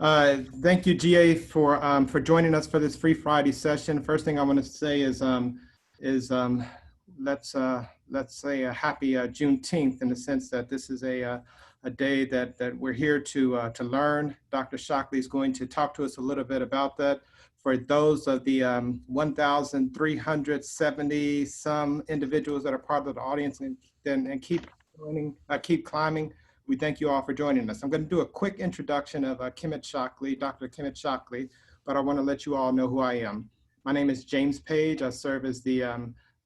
Thank you, GA, for joining us for this Free Friday session. First thing I want to say is let's say a happy Juneteenth, in the sense that this is a day that we're here to learn. Dr. Shockley is going to talk to us a little bit about that. For those of the 1,370 some individuals that are part of the audience and keep joining, keep climbing, we thank you all for joining us. I'm going to do a quick introduction of Kmt Shockley, Dr. Kmt Shockley, but I want to let you all know who I am. My name is James Page. I serve as the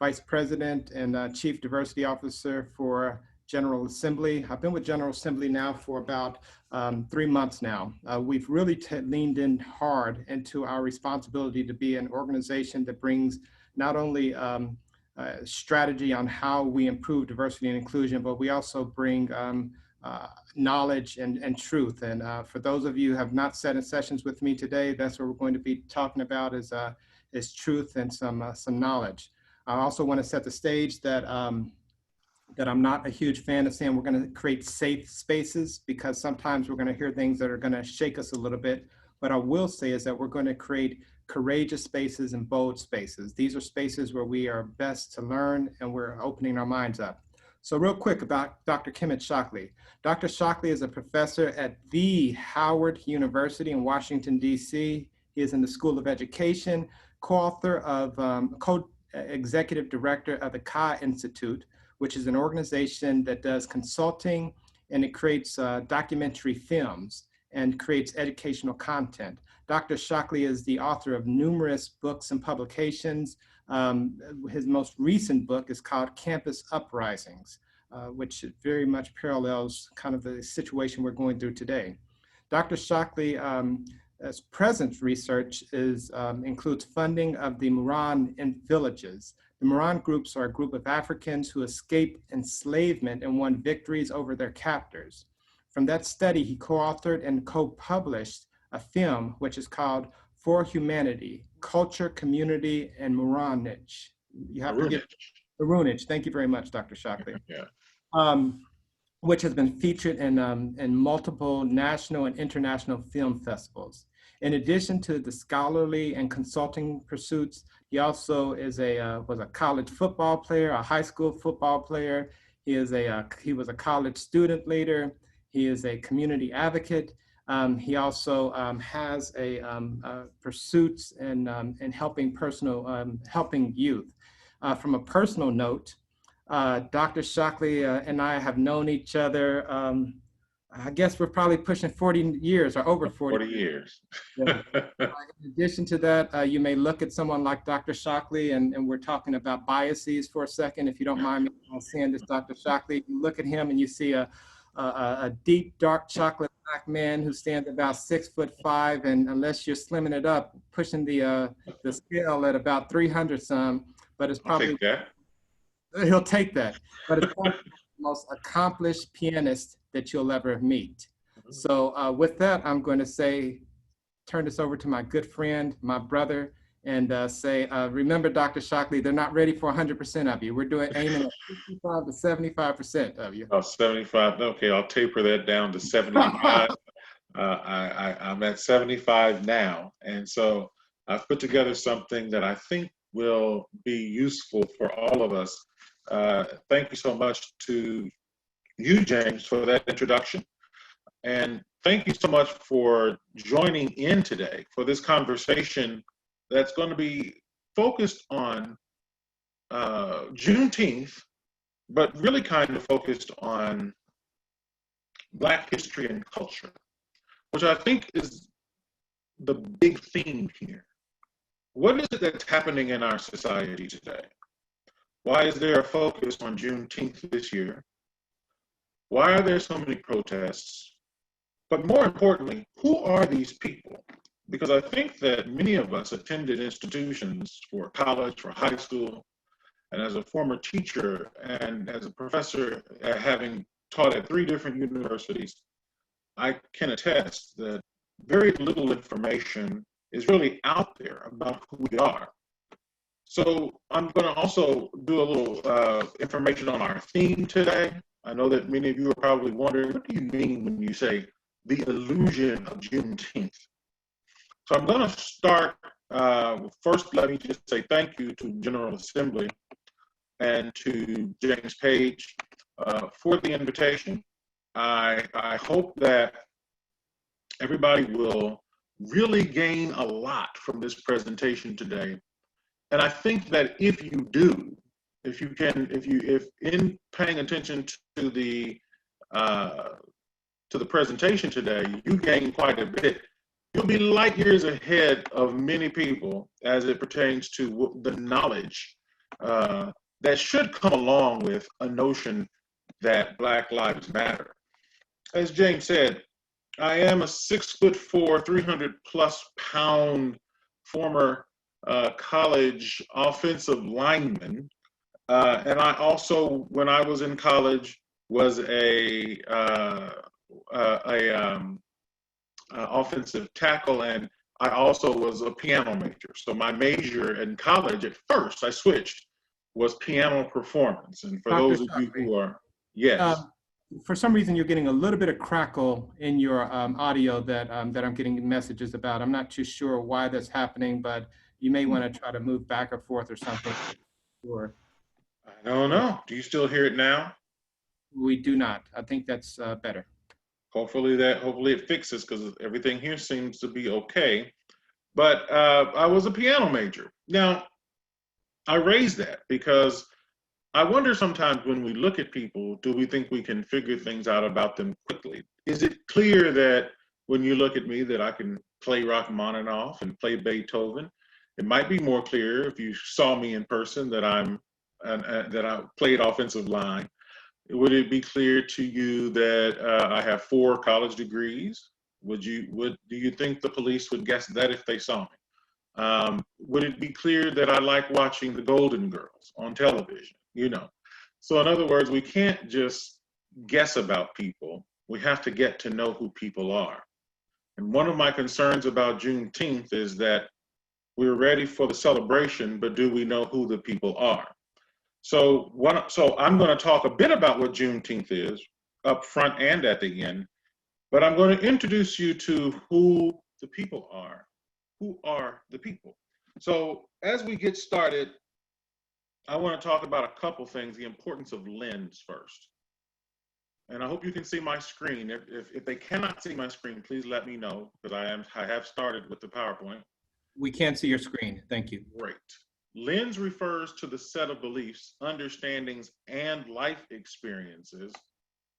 Vice President and Chief Diversity Officer for General Assembly. I've been with General Assembly now for about 3 months now. We've really leaned in hard into our responsibility to be an organization that brings not only strategy on how we improve diversity and inclusion, but we also bring knowledge and truth. And for those of you who have not sat in sessions with me today, that's what we're going to be talking about is truth and some knowledge. I also want to set the stage that that I'm not a huge fan of saying we're going to create safe spaces, because sometimes we're going to hear things that are going to shake us a little bit. What I will say is that we're going to create courageous spaces and bold spaces. These are spaces where we are best to learn, and we're opening our minds up. So real quick about Dr. Kmt Shockley. Dr. Shockley is a professor at the Howard University in Washington, D.C. He is in the School of Education, co-author of, co-executive director of the Ka Institute, which is an organization that does consulting, and it creates documentary films and creates educational content. Dr. Shockley is the author of numerous books and publications. His most recent book is called Campus Uprisings, which very much parallels kind of the situation we're going through today. Dr. Shockley's present research includes funding of the Moran in villages. The Moran groups are a group of Africans who escaped enslavement and won victories over their captors. From that study, he co-authored and co-published a film which is called For Humanity, Culture, Community, and Moranage. You have to get Maroonage. Thank you very much, Dr. Shockley. Yeah. Which has been featured in multiple national and international film festivals. In addition to the scholarly and consulting pursuits, he also is was a college football player, a high school football player. He was a college student leader. He is a community advocate. He also has pursuits in helping helping youth. From a personal note, Dr. Shockley and I have known each other, I guess we're probably pushing 40 years or over 40 years. Yeah. In addition to that, you may look at someone like Dr. Shockley, and we're talking about biases for a second, if you don't mind me saying this, Dr. Shockley. You look at him and you see a deep, dark chocolate black man who stands about 6'5", and unless you're slimming it up, pushing the scale at about 300 some, but it's probably, he'll take that, but it's probably the most accomplished pianist that you'll ever meet. So with that, I'm going to turn this over to my good friend, my brother, and say, remember, Dr. Shockley, they're not ready for 100% of you. We're aiming at 55 to 75% of you. Oh, 75, okay, I'll taper that down to 75. I'm at 75 now, and so I've put together something that I think will be useful for all of us. Thank you so much to you, James, for that introduction. And thank you so much for joining in today for this conversation that's going to be focused on Juneteenth, but really kind of focused on Black history and culture, which I think is the big theme here. What is it that's happening in our society today? Why is there a focus on Juneteenth this year? Why are there so many protests? But more importantly, who are these people? Because I think that many of us attended institutions for college, for high school, and as a former teacher and as a professor, having taught at 3 different universities, I can attest that very little information is really out there about who we are. So I'm going to also do a little information on our theme today. I know that many of you are probably wondering, what do you mean when you say the illusion of Juneteenth. So I'm going to start, first let me just say thank you to General Assembly and to James Page for the invitation. I hope that everybody will really gain a lot from this presentation today. And I think that if you do, if in paying attention to the presentation today, you gain quite a bit. You'll be light years ahead of many people as it pertains to the knowledge that should come along with a notion that Black Lives Matter. As James said, I am a 6'4", 300+ pound former college offensive lineman. And I also, when I was in college, was a offensive tackle, and I also was a piano major. So my major in college, at first I switched, was piano performance. And for Dr. those of you Shockley, who are, yes. For some reason, you're getting a little bit of crackle in your audio that I'm getting messages about. I'm not too sure why that's happening, but you may want to try to move back or forth or something. Sure. I don't know. Do you still hear it now? We do not. I think that's better. Hopefully it fixes, because everything here seems to be okay. But I was a piano major. Now, I raised that because I wonder sometimes when we look at people, do we think we can figure things out about them quickly? Is it clear that when you look at me that I can play Rachmaninoff and play Beethoven? It might be more clear if you saw me in person that that I played offensive line. Would it be clear to you that I have 4 college degrees? Do you think the police would guess that if they saw me? Would it be clear that I like watching the Golden Girls on television? You know. So in other words, we can't just guess about people. We have to get to know who people are. And one of my concerns about Juneteenth is that we're ready for the celebration, but do we know who the people are? So I'm going to talk a bit about what Juneteenth is up front and at the end, but I'm going to introduce you to who the people are. Who are the people? So as we get started, I want to talk about a couple things, the importance of lens first. And I hope you can see my screen. If they cannot see my screen, please let me know, because I have started with the PowerPoint. We can't see your screen. Thank you. Great. Lens refers to the set of beliefs, understandings, and life experiences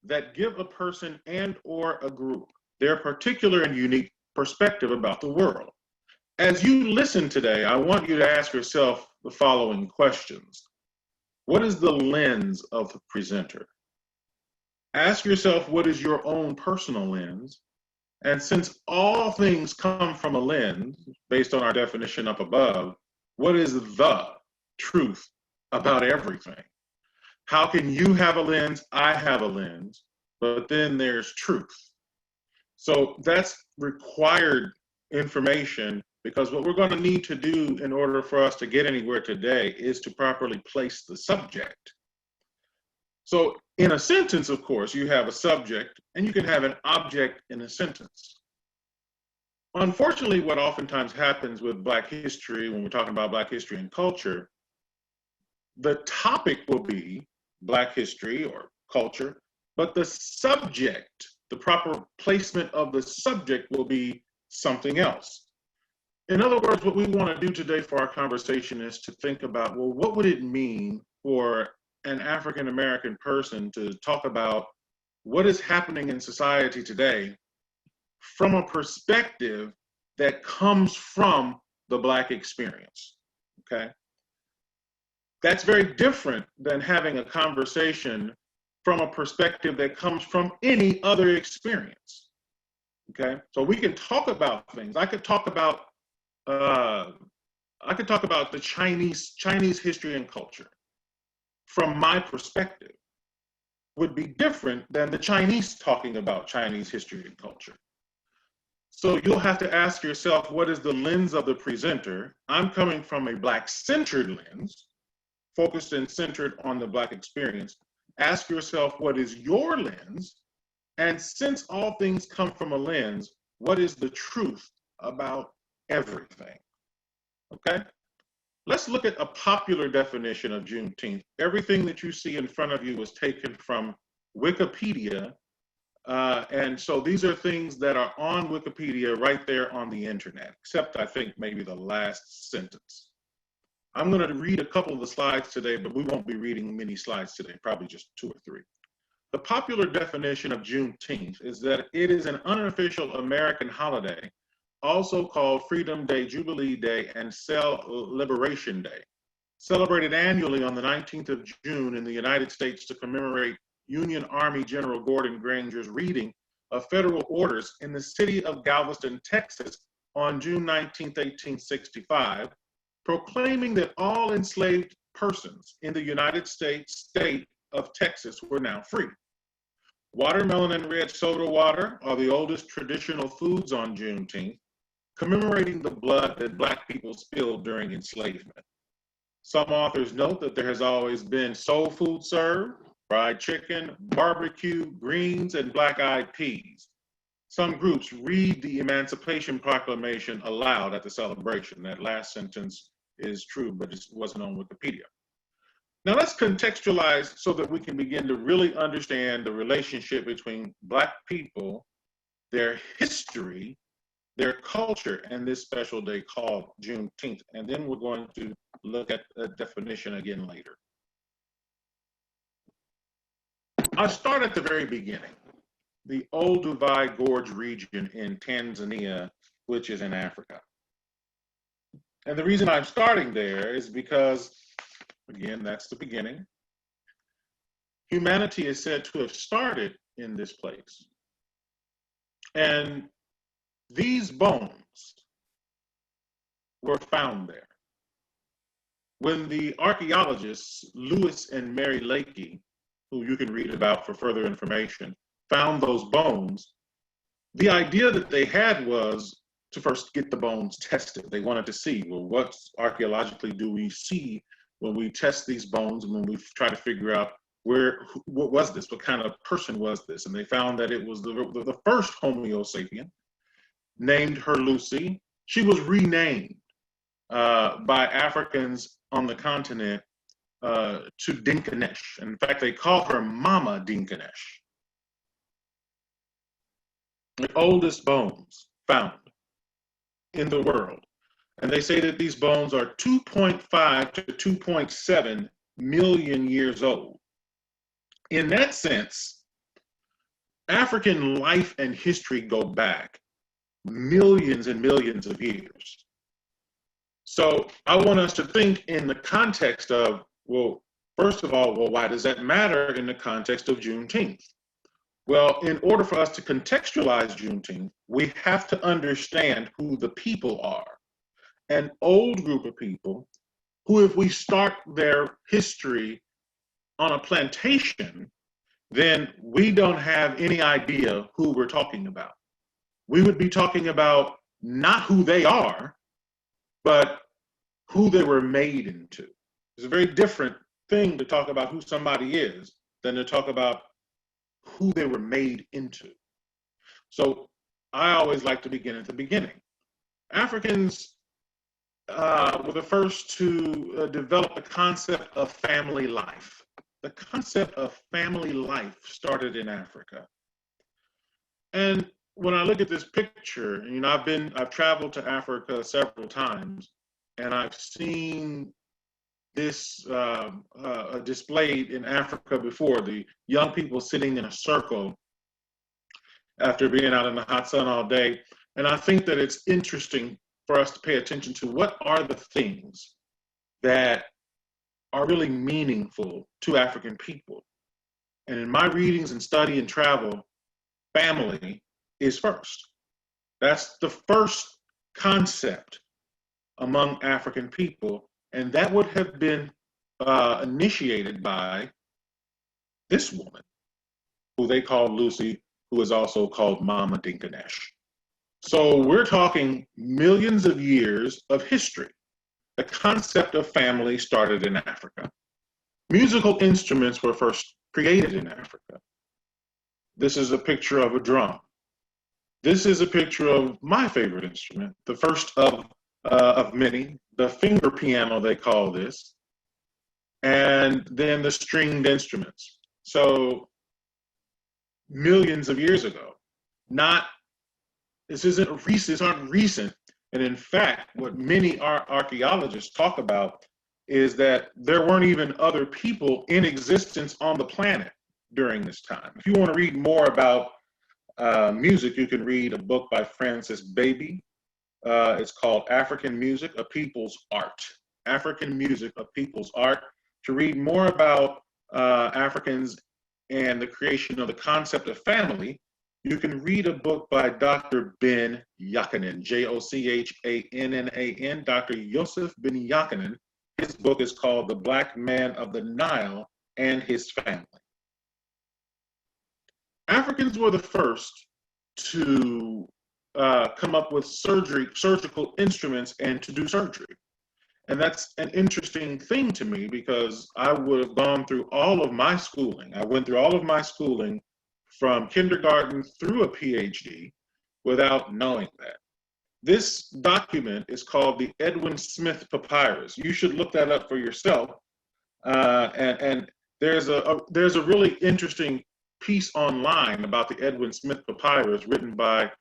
that give a person and or a group their particular and unique perspective about the world. As you listen today, I want you to ask yourself the following questions. What is the lens of the presenter? Ask yourself, what is your own personal lens? And since all things come from a lens, based on our definition up above, what is the truth about everything? How can you have a lens? I have a lens, but then there's truth. So that's required information, because what we're going to need to do in order for us to get anywhere today is to properly place the subject. So in a sentence, of course, you have a subject and you can have an object in a sentence. Unfortunately, what oftentimes happens with Black history, when we're talking about Black history and culture, the topic will be Black history or culture, but the subject, the proper placement of the subject will be something else. In other words, what we want to do today for our conversation is to think about, well, what would it mean for an African-American person to talk about what is happening in society today from a perspective that comes from the Black experience, okay? That's very different than having a conversation from a perspective that comes from any other experience, okay? So we can talk about things. I could talk about the Chinese history and culture from my perspective would be different than the Chinese talking about Chinese history and culture. So you'll have to ask yourself, what is the lens of the presenter? I'm coming from a Black-centered lens, focused and centered on the Black experience. Ask yourself, what is your lens? And since all things come from a lens, what is the truth about everything? Okay? Let's look at a popular definition of Juneteenth. Everything that you see in front of you was taken from Wikipedia. And so these are things that are on Wikipedia right there on the internet, except I think maybe the last sentence. I'm going to read a couple of the slides today, but we won't be reading many slides today, probably just 2 or 3. The popular definition of Juneteenth is that it is an unofficial American holiday, also called Freedom Day, Jubilee Day, and Liberation Day, celebrated annually on the 19th of June in the United States to commemorate Union Army General Gordon Granger's reading of federal orders in the city of Galveston, Texas on June 19, 1865, proclaiming that all enslaved persons in the United States state of Texas were now free. Watermelon and red soda water are the oldest traditional foods on Juneteenth, commemorating the blood that Black people spilled during enslavement. Some authors note that there has always been soul food served, fried chicken, barbecue, greens, and black-eyed peas. Some groups read the Emancipation Proclamation aloud at the celebration. That last sentence is true, but it wasn't on Wikipedia. Now let's contextualize so that we can begin to really understand the relationship between Black people, their history, their culture, and this special day called Juneteenth. And then we're going to look at a definition again later. I'll start at the very beginning. The Olduvai Gorge region in Tanzania, which is in Africa. And the reason I'm starting there is because, again, that's the beginning. Humanity is said to have started in this place. And these bones were found there. When the archaeologists, Lewis and Mary Lakey, who you can read about for further information, found those bones, the idea that they had was to first get the bones tested. They wanted to see, well, what archaeologically do we see when we test these bones and when we try to figure out what was this, what kind of person was this? And they found that it was the first Homo sapien, named her Lucy. She was renamed by Africans on the continent to Dinkanesh. In fact, they call her Mama Dinkanesh. The oldest bones found in the world. And they say that these bones are 2.5 to 2.7 million years old. In that sense, African life and history go back millions and millions of years. So I want us to think in the context of, well, first of all, well, why does that matter in the context of Juneteenth? Well, in order for us to contextualize Juneteenth, we have to understand who the people are. An old group of people who, if we start their history on a plantation, then we don't have any idea who we're talking about. We would be talking about not who they are, but who they were made into. It's a very different thing to talk about who somebody is than to talk about who they were made into. So I always like to begin at the beginning. Africans were the first to develop the concept of family life. The concept of family life started in Africa. And when I look at this picture, you know, I've traveled to Africa several times, and I've seen this displayed in Africa before, the young people sitting in a circle after being out in the hot sun all day. And I think that it's interesting for us to pay attention to what are the things that are really meaningful to African people. And in my readings and study and travel, family is first. That's the first concept among African people. And that would have been initiated by this woman, who they called Lucy, who is also called Mama Dinkanesh. So we're talking millions of years of history. The concept of family started in Africa. Musical instruments were first created in Africa. This is a picture of a drum. This is a picture of my favorite instrument, the first of many, the finger piano, they call this, and then the stringed instruments. So millions of years ago, these aren't recent. And in fact, what many archaeologists talk about is that there weren't even other people in existence on the planet during this time. If you want to read more about music, you can read a book by Francis Baby. It's called African Music, A People's Art. African Music, A People's Art. To read more about Africans and the creation of the concept of family, you can read a book by Dr. Ben Yakinen, Jochanan, Dr. Yosef Ben Yakinen. His book is called The Black Man of the Nile and His Family. Africans were the first to come up with surgical instruments and to do surgery. And that's an interesting thing to me because I would have gone through all of my schooling. I went through all of my schooling from kindergarten through a Ph.D. without knowing that. This document is called the Edwin Smith Papyrus. You should look that up for yourself. And there's a really interesting piece online about the Edwin Smith Papyrus written by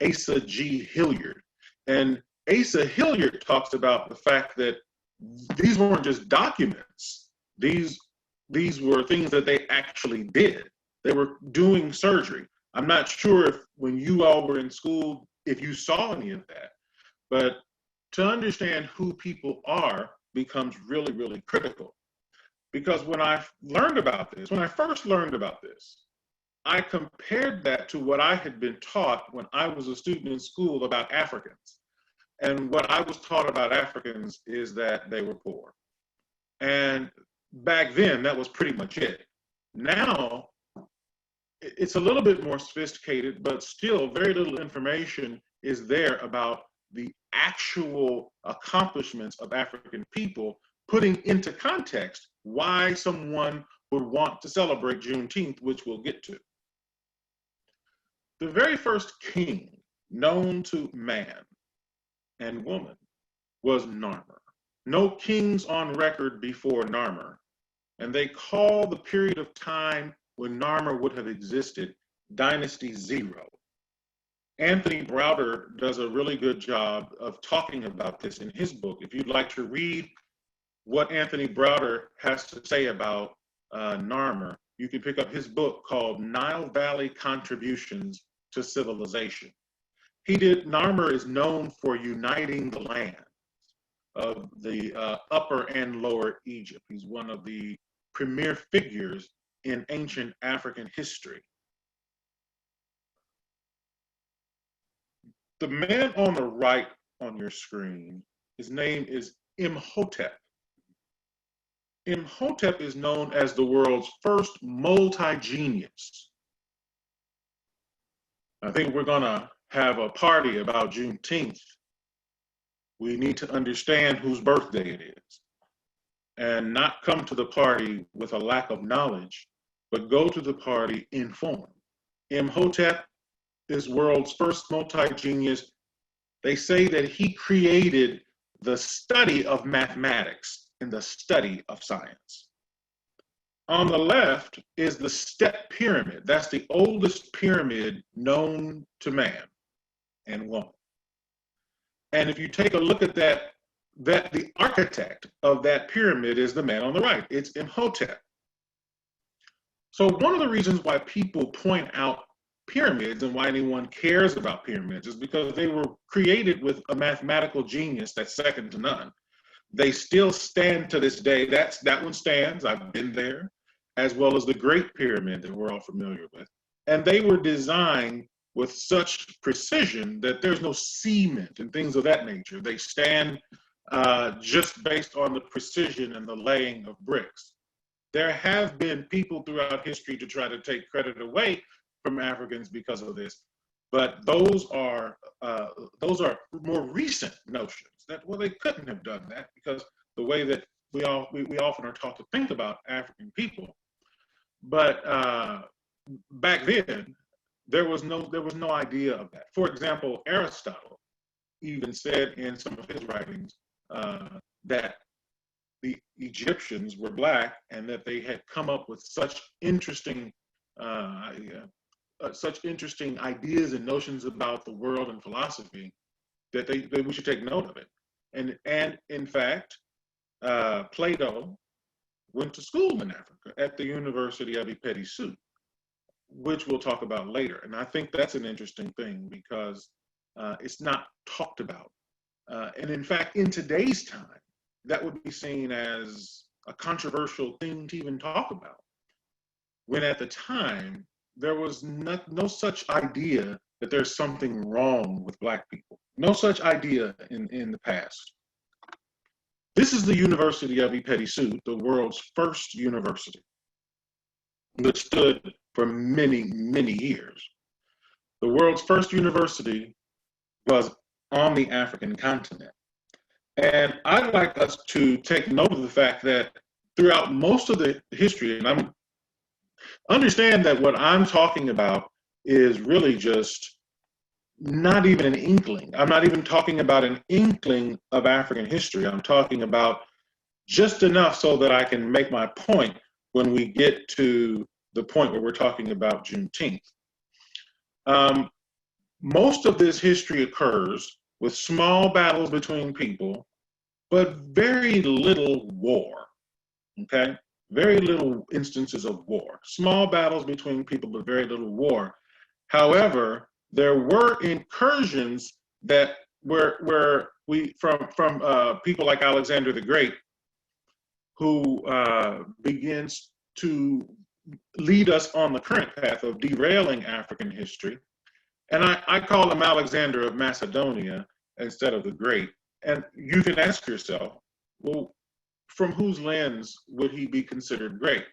Asa G. Hilliard. And Asa Hilliard talks about the fact that these weren't just documents. These were things that they actually did. They were doing surgery. I'm not sure if when you all were in school, if you saw any of that, but to understand who people are becomes really, really critical. Because when I first learned about this, I compared that to what I had been taught when I was a student in school about Africans. And what I was taught about Africans is that they were poor. And back then, that was pretty much it. Now, it's a little bit more sophisticated, but still very little information is there about the actual accomplishments of African people, putting into context why someone would want to celebrate Juneteenth, which we'll get to. The very first king known to man and woman was Narmer. No kings on record before Narmer, and they call the period of time when Narmer would have existed Dynasty Zero. Anthony Browder does a really good job of talking about this in his book. If you'd like to read what Anthony Browder has to say about Narmer, you can pick up his book called Nile Valley Contributions to Civilization. Narmer is known for uniting the land of the upper and lower Egypt. He's one of the premier figures in ancient African history. The man on the right on your screen, his name is Imhotep. Imhotep is known as the world's first multi-genius. I think we're gonna have a party about Juneteenth. We need to understand whose birthday it is and not come to the party with a lack of knowledge, but go to the party informed. Imhotep is world's first multi-genius. They say that he created the study of mathematics and the study of science. On the left is the step pyramid. That's the oldest pyramid known to man and woman. And if you take a look at that the architect of that pyramid is the man on the right. It's Imhotep. So one of the reasons why people point out pyramids and why anyone cares about pyramids is because they were created with a mathematical genius that's second to none. They still stand to this day. That one stands. I've been there, as well as the Great Pyramid that we're all familiar with. And they were designed with such precision that there's no cement and things of that nature. They stand just based on the precision and the laying of bricks. There have been people throughout history to try to take credit away from Africans because of this, but those are more recent notions that, well, they couldn't have done that because the way that we often are taught to think about African people. But back then, there was no idea of that. For example, Aristotle even said in some of his writings that the Egyptians were Black and that they had come up with such interesting ideas and notions about the world and philosophy that we should take note of it. And in fact, Plato went to school in Africa at the University of Emancipation, which we'll talk about later. And I think that's an interesting thing because it's not talked about. And in fact, in today's time, that would be seen as a controversial thing to even talk about. When at the time, there was no such idea that there's something wrong with Black people. No such idea in the past. This is the University of Emancipation, the world's first university, which stood for many, many years. The world's first university was on the African continent. And I'd like us to take note of the fact that throughout most of the history, and understand that what I'm talking about is really just not even an inkling. I'm not even talking about an inkling of African history. I'm talking about just enough so that I can make my point when we get to the point where we're talking about Juneteenth. Most of this history occurs with small battles between people, but very little war, okay? Very little instances of war. Small battles between people, but very little war. However, there were incursions that where we from people like Alexander the Great, who begins to lead us on the current path of derailing African history. And I call him Alexander of Macedonia instead of the Great. And you can ask yourself, well, from whose lens would he be considered great?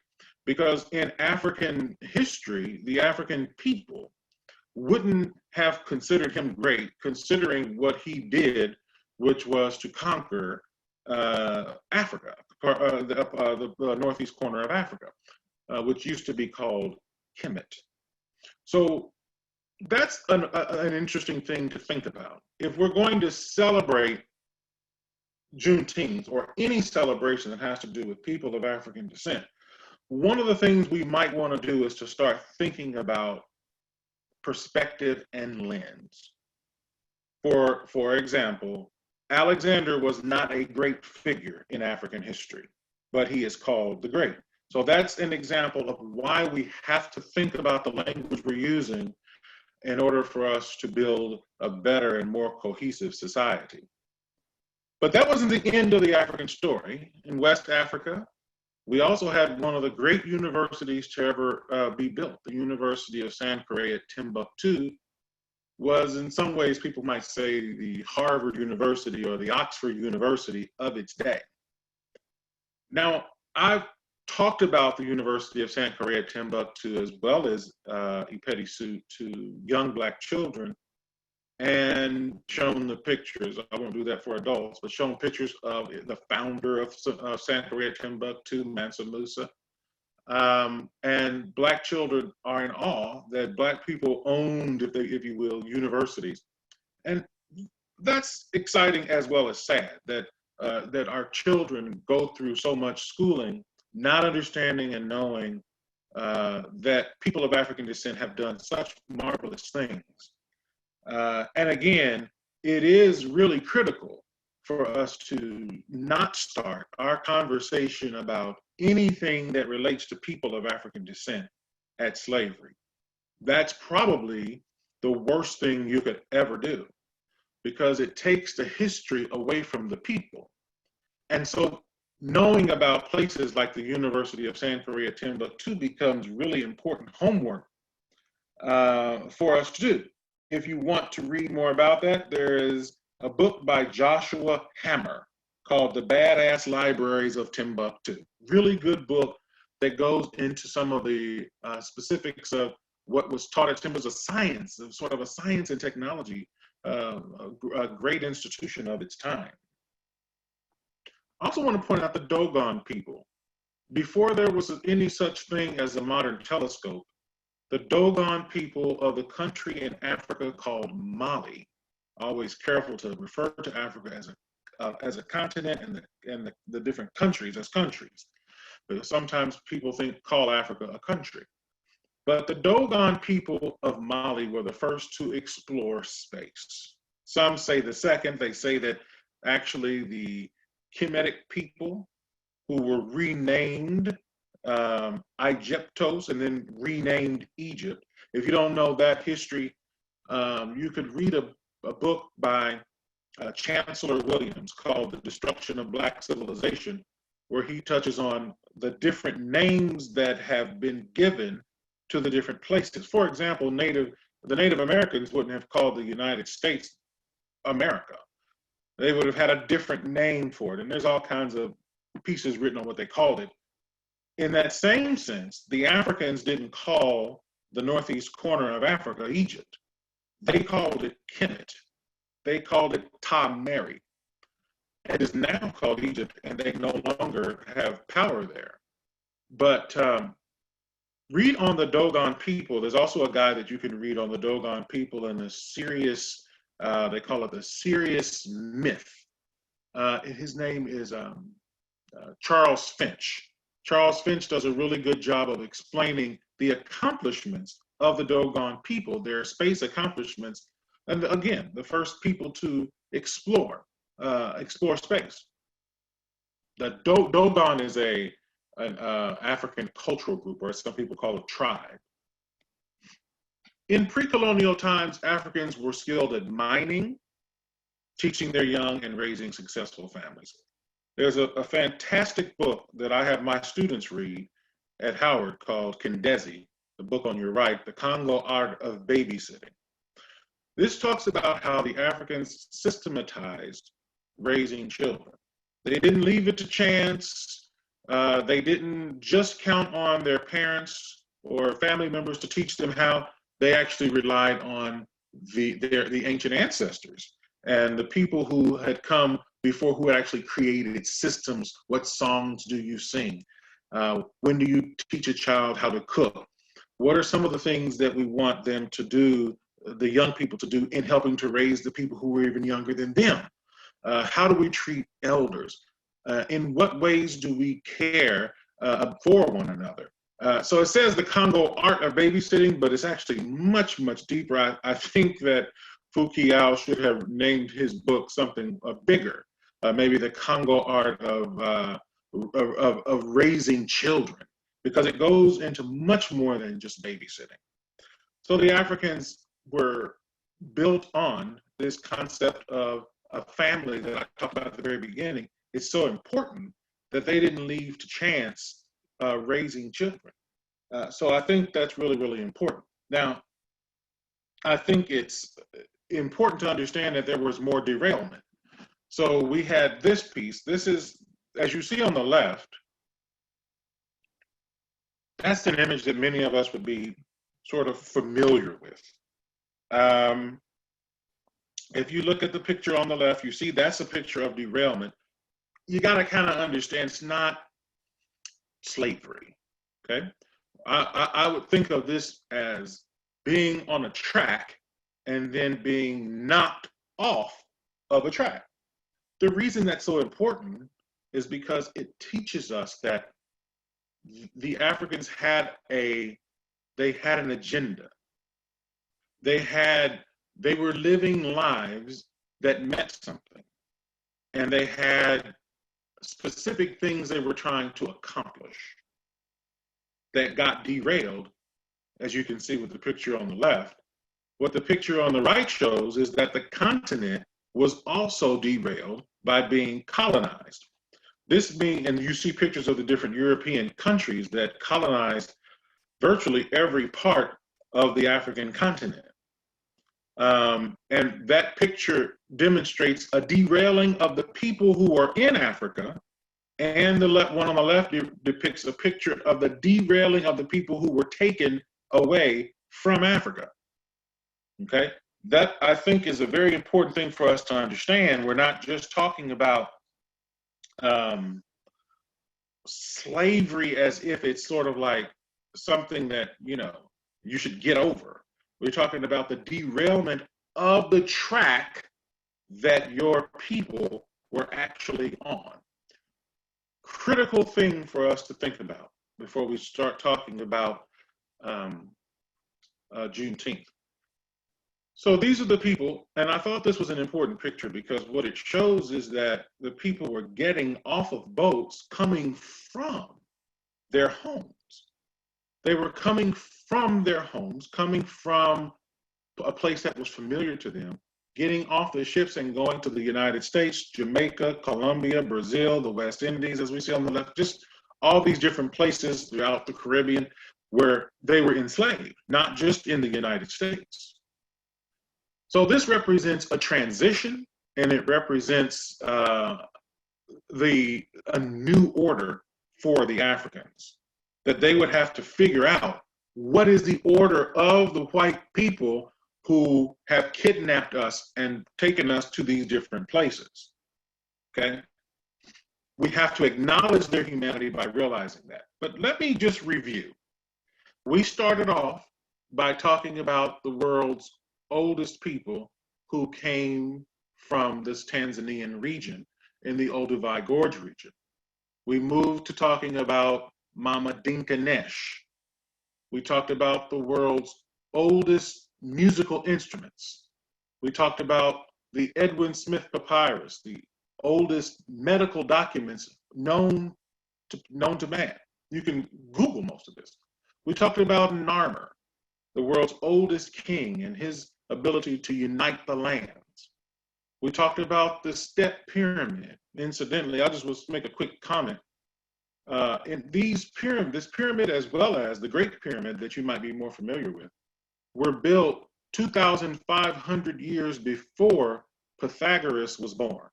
Because in African history, the African people wouldn't have considered him great, considering what he did, which was to conquer Africa, the northeast corner of Africa, which used to be called Kemet. So that's an interesting thing to think about. If we're going to celebrate Juneteenth or any celebration that has to do with people of African descent, one of the things we might want to do is to start thinking about perspective and lens. For example, Alexander was not a great figure in African history, but he is called the Great. So that's an example of why we have to think about the language we're using in order for us to build a better and more cohesive society. But that wasn't the end of the African story. In West Africa, we also had one of the great universities to ever be built. The University of Sankore at Timbuktu was, in some ways, people might say, the Harvard University or the Oxford University of its day. Now, I've talked about the University of Sankore at Timbuktu as well as Ipedi to young Black children and shown the pictures. I won't do that for adults, but shown pictures of the founder of Sankore at Timbuktu, Mansa Musa. And Black children are in awe that Black people owned, if you will, universities. And that's exciting as well as sad that that our children go through so much schooling, not understanding and knowing that people of African descent have done such marvelous things. And again, it is really critical for us to not start our conversation about anything that relates to people of African descent at slavery. That's probably the worst thing you could ever do, because it takes the history away from the people. And so knowing about places like the University of Sankore at Timbuktu becomes really important homework for us to do. If you want to read more about that, there is a book by Joshua Hammer called The Badass Libraries of Timbuktu. Really good book that goes into some of the specifics of what was taught at Timbuktu as a science, sort of a science and technology, a great institution of its time. I also want to point out the Dogon people. Before there was any such thing as a modern telescope, the Dogon people of the country in Africa called Mali. Always careful to refer to Africa as a continent and the different countries as countries, because sometimes people call Africa a country. But the Dogon people of Mali were the first to explore space. Some say the second. They say that actually the Kemetic people, who were renamed Egyptos and then renamed Egypt. If you don't know that history, you could read a book by Chancellor Williams called The Destruction of Black Civilization, where he touches on the different names that have been given to the different places. For example, the Native Americans wouldn't have called the United States America. They would have had a different name for it. And there's all kinds of pieces written on what they called it. In that same sense, the Africans didn't call the northeast corner of Africa Egypt. They called it Kemet. They called it Ta-Meri. It is now called Egypt, and they no longer have power there. But read on the Dogon people. There's also a guy that you can read on the Dogon people in the Sirius, they call it the Sirius Myth. His name is Charles Finch. Charles Finch does a really good job of explaining the accomplishments of the Dogon people, their space accomplishments, and again, the first people to explore space. The Dogon is an African cultural group, or some people call it tribe. In pre-colonial times, Africans were skilled at mining, teaching their young, and raising successful families. There's a fantastic book that I have my students read at Howard called Kendezi, the book on your right, The Congo Art of Babysitting. This talks about how the Africans systematized raising children. They didn't leave it to chance. They didn't just count on their parents or family members to teach them how. They actually relied on the ancient ancestors and the people who had come before, who had actually created systems. What songs do you sing? When do you teach a child how to cook? What are some of the things that we want them to do, the young people to do, in helping to raise the people who were even younger than them? How do we treat elders? In what ways do we care for one another? So it says the Congo Art of Babysitting, but it's actually much, much deeper. I think that Foucault should have named his book something bigger, maybe the Congo Art of Raising Children, because it goes into much more than just babysitting. So the Africans were built on this concept of a family that I talked about at the very beginning. It's so important that they didn't leave to chance raising children. So I think that's really, really important. Now, I think it's important to understand that there was more derailment. So we had this piece. This is, as you see on the left, that's an image that many of us would be sort of familiar with. If you look at the picture on the left, you see that's a picture of derailment. You got to kind of understand it's not slavery, okay? I would think of this as being on a track and then being knocked off of a track. The reason that's so important is because it teaches us that the Africans had an agenda. They were living lives that meant something, and they had specific things they were trying to accomplish that got derailed, as you can see with the picture on the left. What the picture on the right shows is that the continent was also derailed by being colonized. This being, and you see pictures of the different European countries that colonized virtually every part of the African continent. And that picture demonstrates a derailing of the people who are in Africa, and the one on the left depicts a picture of the derailing of the people who were taken away from Africa. Okay, that I think is a very important thing for us to understand. We're not just talking about slavery as if it's sort of like something that, you know, you should get over. We're talking about the derailment of the track that your people were actually on. Critical thing for us to think about before we start talking about Juneteenth. So these are the people, and I thought this was an important picture because what it shows is that the people were getting off of boats coming from their homes. They were coming from their homes, coming from a place that was familiar to them, getting off the ships and going to the United States, Jamaica, Colombia, Brazil, the West Indies, as we see on the left, just all these different places throughout the Caribbean where they were enslaved, not just in the United States. So this represents a transition, and it represents a new order for the Africans, that they would have to figure out what is the order of the white people who have kidnapped us and taken us to these different places, okay? We have to acknowledge their humanity by realizing that. But let me just review. We started off by talking about the world's oldest people who came from this Tanzanian region in the Olduvai Gorge region. We moved to talking about Mama Dinkanesh. We talked about the world's oldest musical instruments. We talked about the Edwin Smith Papyrus, the oldest medical documents known to man. You can Google most of this. We talked about Narmer, the world's oldest king and his ability to unite the lands. We talked about the Step Pyramid. Incidentally, I'll just make a quick comment. In this pyramid, as well as the Great Pyramid that you might be more familiar with, were built 2,500 years before Pythagoras was born.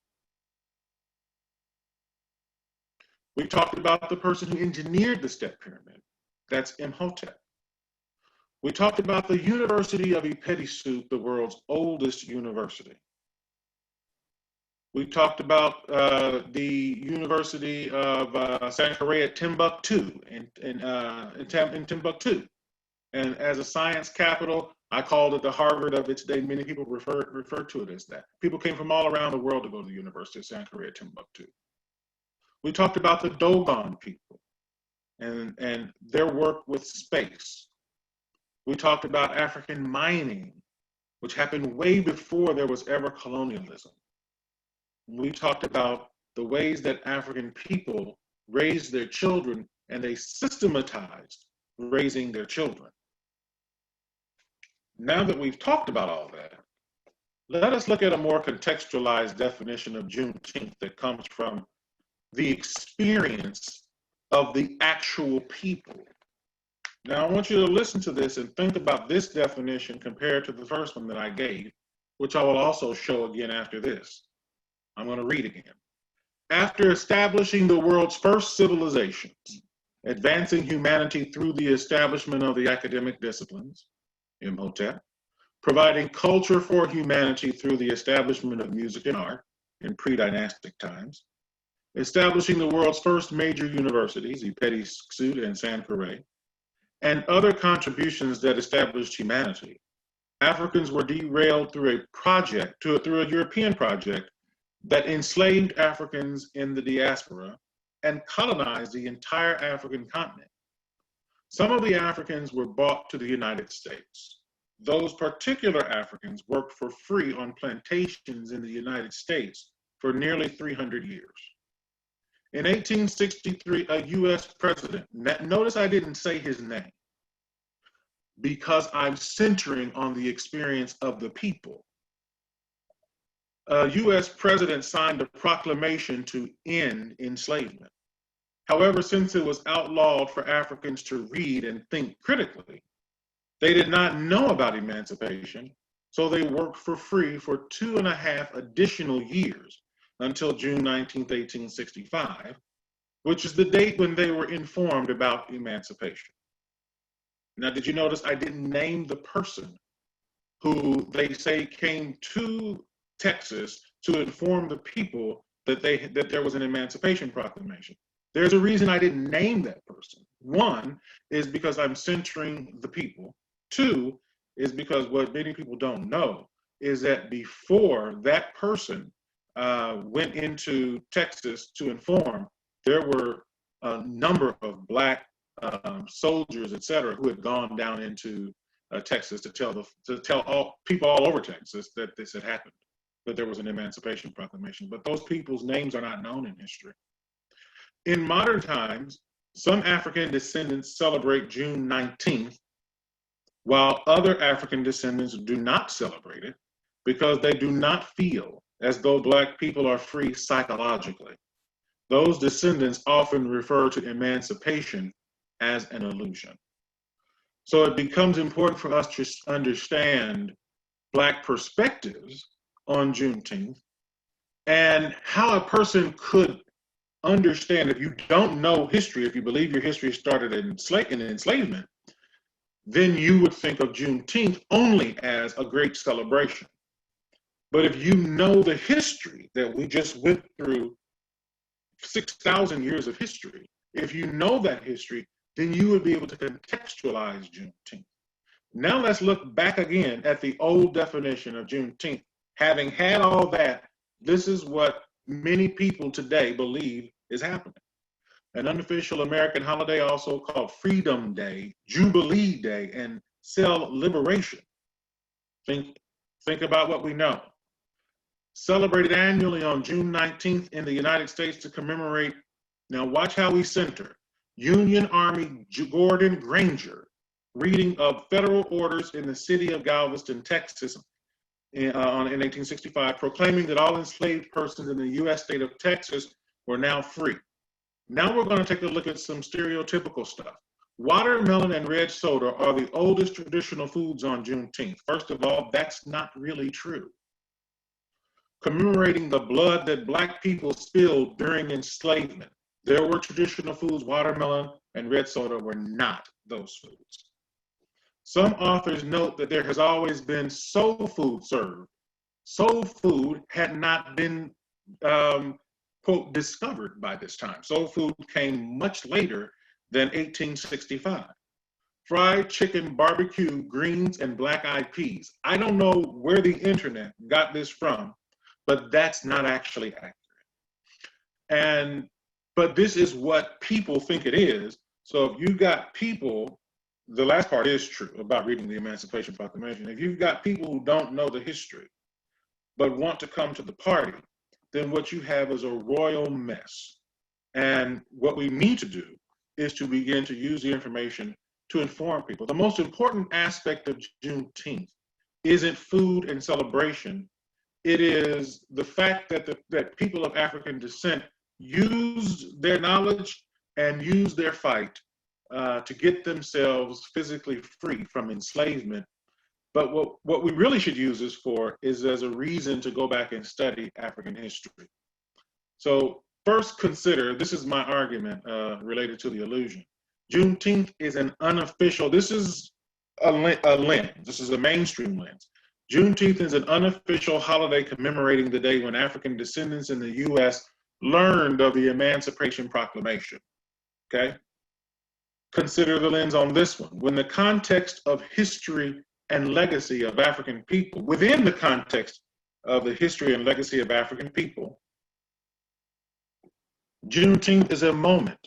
We talked about the person who engineered the Step Pyramid. That's Imhotep. We talked about the University of Ephesus, the world's oldest university. We talked about the University of Sankore at Timbuktu in Timbuktu. And as a science capital, I called it the Harvard of its day. Many people refer to it as that. People came from all around the world to go to the University of Sankore at Timbuktu. We talked about the Dogon people and their work with space. We talked about African mining, which happened way before there was ever colonialism. We talked about the ways that African people raised their children, and they systematized raising their children. Now that we've talked about all that, let us look at a more contextualized definition of Juneteenth that comes from the experience of the actual people. Now, I want you to listen to this and think about this definition compared to the first one that I gave, which I will also show again after this. I'm going to read again. After establishing the world's first civilizations, advancing humanity through the establishment of the academic disciplines, Imhotep, providing culture for humanity through the establishment of music and art in pre-dynastic times, establishing the world's first major universities, Ephesus and Sankore, and other contributions that established humanity, Africans were derailed through a European project that enslaved Africans in the diaspora and colonized the entire African continent. Some of the Africans were brought to the United States. Those particular Africans worked for free on plantations in the United States for nearly 300 years. In 1863, a US president, notice I didn't say his name, because I'm centering on the experience of the people. A US president signed a proclamation to end enslavement. However, since it was outlawed for Africans to read and think critically, they did not know about emancipation, so they worked for free for 2.5 additional years until June 19th, 1865, which is the date when they were informed about emancipation. Now, did you notice I didn't name the person who they say came to Texas to inform the people that there was an Emancipation Proclamation? There's a reason I didn't name that person. One is because I'm centering the people. Two is because what many people don't know is that before that person went into Texas to inform, there were a number of Black soldiers, et cetera, who had gone down into Texas to tell all people all over Texas that this had happened, that there was an Emancipation Proclamation. But those people's names are not known in history. In modern times, some African descendants celebrate June 19th, while other African descendants do not celebrate it because they do not feel as though Black people are free psychologically. Those descendants often refer to emancipation as an illusion. So it becomes important for us to understand Black perspectives on Juneteenth and how a person could understand. If you don't know history, if you believe your history started in enslavement, then you would think of Juneteenth only as a great celebration. But if you know the history that we just went through, 6,000 years of history, if you know that history, then you would be able to contextualize Juneteenth. Now let's look back again at the old definition of Juneteenth. Having had all that, this is what many people today believe is happening. An unofficial American holiday also called Freedom Day, Jubilee Day, and Cell Liberation. Think about what we know. Celebrated annually on June 19th in the United States to commemorate, now watch how we center, Union Army Gordon Granger reading of federal orders in the city of Galveston, Texas in 1865, proclaiming that all enslaved persons in the U.S. state of Texas were now free. Now we're going to take a look at some stereotypical stuff. Watermelon and red soda are the oldest traditional foods on Juneteenth. First of all, that's not really true. Commemorating the blood that Black people spilled during enslavement, there were traditional foods. Watermelon and red soda were not those foods. Some authors note that there has always been soul food served. Soul food had not been, quote, discovered by this time. Soul food came much later than 1865. Fried chicken, barbecue, greens, and black-eyed peas. I don't know where the internet got this from, but that's not actually accurate. But this is what people think it is. So if you've got people, the last part is true about reading the Emancipation Proclamation. If you've got people who don't know the history, but want to come to the party, then what you have is a royal mess. And what we need to do is to begin to use the information to inform people. The most important aspect of Juneteenth isn't food and celebration. It is the fact that that people of African descent use their knowledge and use their fight to get themselves physically free from enslavement. But what we really should use this for is as a reason to go back and study African history. So first consider, this is my argument related to the illusion. Juneteenth is an unofficial, this is a lens, this is a mainstream lens. Juneteenth is an unofficial holiday commemorating the day when African descendants in the US learned of the Emancipation Proclamation, okay? Consider the lens on this one. When the context of history and legacy of African people, within the context of the history and legacy of African people, Juneteenth is a moment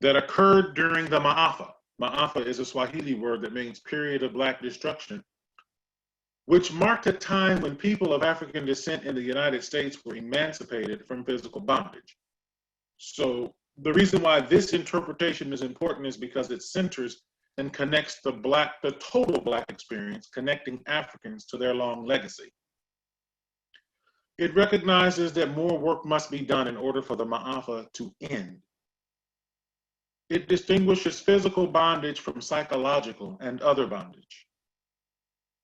that occurred during the Ma'afa. Ma'afa is a Swahili word that means period of Black destruction, which marked a time when people of African descent in the United States were emancipated from physical bondage. So the reason why this interpretation is important is because it centers and connects the total Black experience, connecting Africans to their long legacy. It recognizes that more work must be done in order for the Ma'afa to end. It distinguishes physical bondage from psychological and other bondage.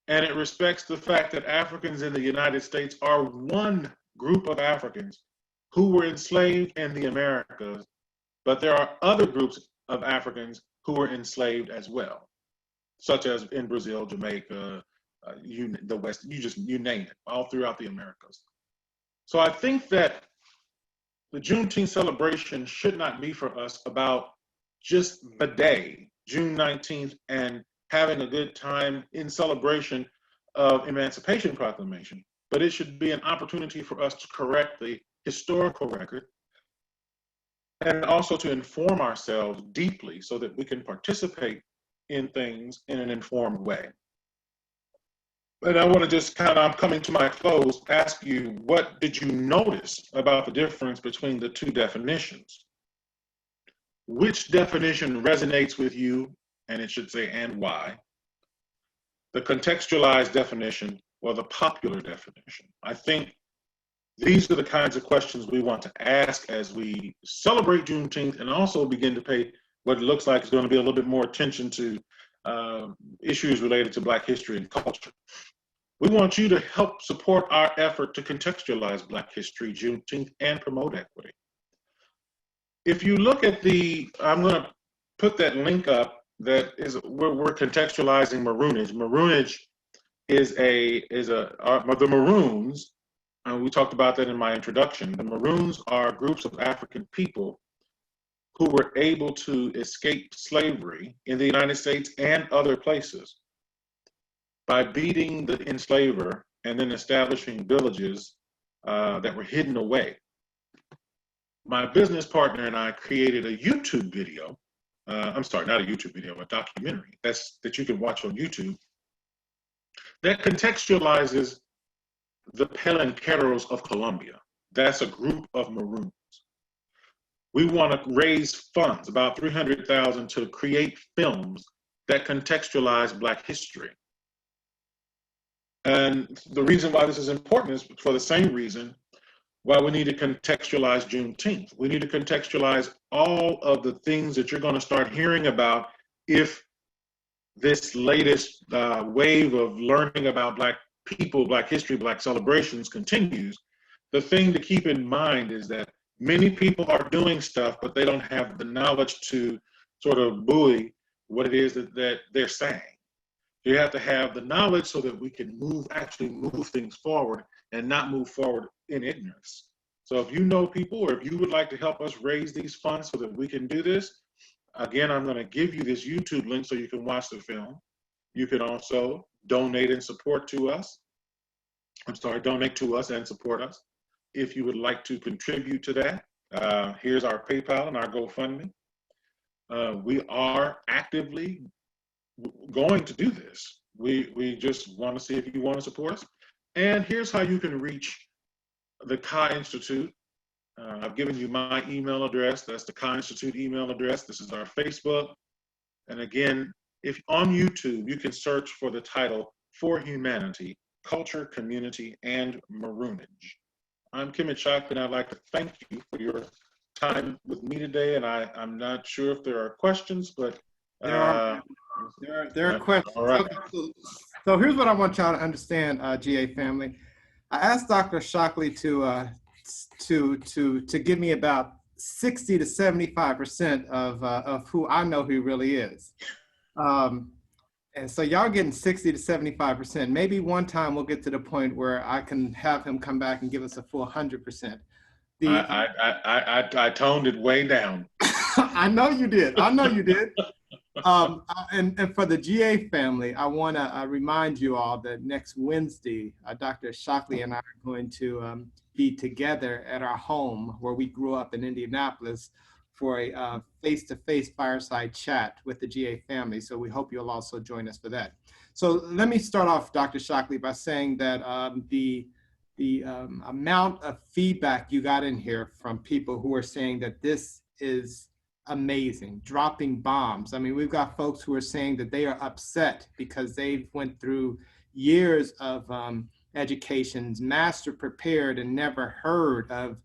And it respects the fact that Africans in the United States are one group of Africans who were enslaved in the Americas, but there are other groups of Africans who were enslaved as well, such as in Brazil, Jamaica, the West, you name it, all throughout the Americas. So I think that the Juneteenth celebration should not be for us about just the day, June 19th, and having a good time in celebration of Emancipation Proclamation, but it should be an opportunity for us to correct the historical record and also to inform ourselves deeply so that we can participate in things in an informed way. And I want to just kind of, I'm coming to my close, ask you, what did you notice about the difference between the two definitions? Which definition resonates with you, and it should say, and why? The contextualized definition or the popular definition? I think these are the kinds of questions we want to ask as we celebrate Juneteenth and also begin to pay what it looks like is going to be a little bit more attention to issues related to Black history and culture. We want you to help support our effort to contextualize Black history, Juneteenth, and promote equity. If you look at I'm going to put that link up that is, we're contextualizing Maroonage. Maroonage is the Maroons, and we talked about that in my introduction. The Maroons are groups of African people who were able to escape slavery in the United States and other places by beating the enslaver and then establishing villages that were hidden away. My business partner and I created a YouTube video. I'm sorry, not a YouTube video, a documentary that you can watch on YouTube that contextualizes the Pelenqueros of Colombia. That's a group of Maroons. We want to raise funds, about $300,000, to create films that contextualize Black history. And the reason why this is important is for the same reason why we need to contextualize Juneteenth. We need to contextualize all of the things that you're going to start hearing about if this latest wave of learning about Black people, Black history, Black celebrations continues. The thing to keep in mind is that many people are doing stuff, but they don't have the knowledge to sort of buoy what it is that they're saying. You have to have the knowledge so that we can actually move things forward and not move forward in ignorance. So if you know people, or if you would like to help us raise these funds so that we can do this, again, I'm going to give you this YouTube link so you can watch the film. You can also donate and support to us. Donate to us and support us. If you would like to contribute to that, here's our PayPal and our GoFundMe. We are actively going to do this. We just want to see if you want to support us. And here's how you can reach the Kha Institute. I've given you my email address. That's the Kha Institute email address. This is our Facebook. And again, if on YouTube, you can search for the title For Humanity, Culture, Community, and Maroonage. I'm Kmt G, and I'd like to thank you for your time with me today. And I'm not sure if there are questions, but there are questions. All right. So here's what I want y'all to understand, GA family. I asked Dr. Shockley to give me about 60 to 75% of who I know who he really is. And so y'all getting 60 to 75%. Maybe one time we'll get to the point where I can have him come back and give us a full 100%. I toned it way down. I know you did. I know you did. And for the GA family, I want to remind you all that next Wednesday, Dr. Shockley and I are going to be together at our home where we grew up in Indianapolis for a face-to-face fireside chat with the GA family. So we hope you'll also join us for that. So let me start off, Dr. Shockley, by saying that the amount of feedback you got in here from people who are saying that this is amazing, dropping bombs. I mean, we've got folks who are saying that they are upset because they've went through years of educations, master prepared, and never heard of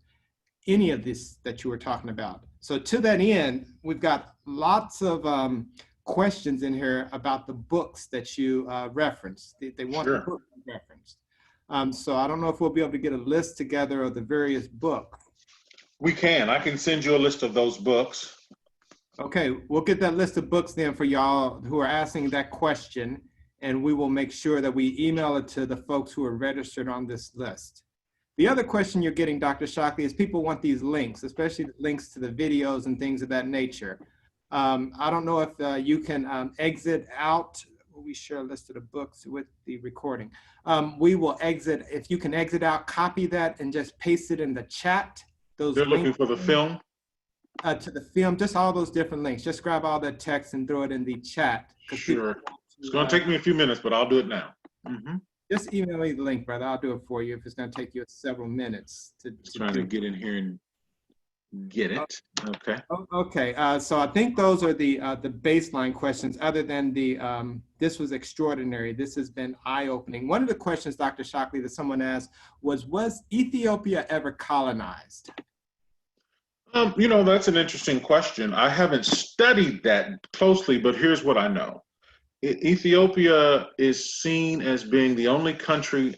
any of this that you were talking about. So to that end, we've got lots of questions in here about the books that you referenced. They want the book referenced. So I don't know if we'll be able to get a list together of the various books. We can. I can send you a list of those books. Okay, we'll get that list of books then for y'all who are asking that question, and we will make sure that we email it to the folks who are registered on this list. The other question you're getting, Dr. Shockley, is people want these links, especially the links to the videos and things of that nature. I don't know if you can exit out we share a list of the books with the recording. We will exit, if you can exit out, copy that and just paste it in the chat. Those They're looking links for the film? to the film, just all those different links. Just grab all that text and throw it in the chat. Sure. It's going to take me a few minutes, but I'll do it now. Just email me the link, brother. I'll do it for you if it's going to take you several minutes to Trying to get in here and get it. Okay. Okay. So I think those are the baseline questions. Other than the this was extraordinary. This has been eye-opening. One of the questions, Dr. Shockley, that someone asked was Ethiopia ever colonized? You know, that's an interesting question. I haven't studied that closely, but here's what I know. Ethiopia is seen as being the only country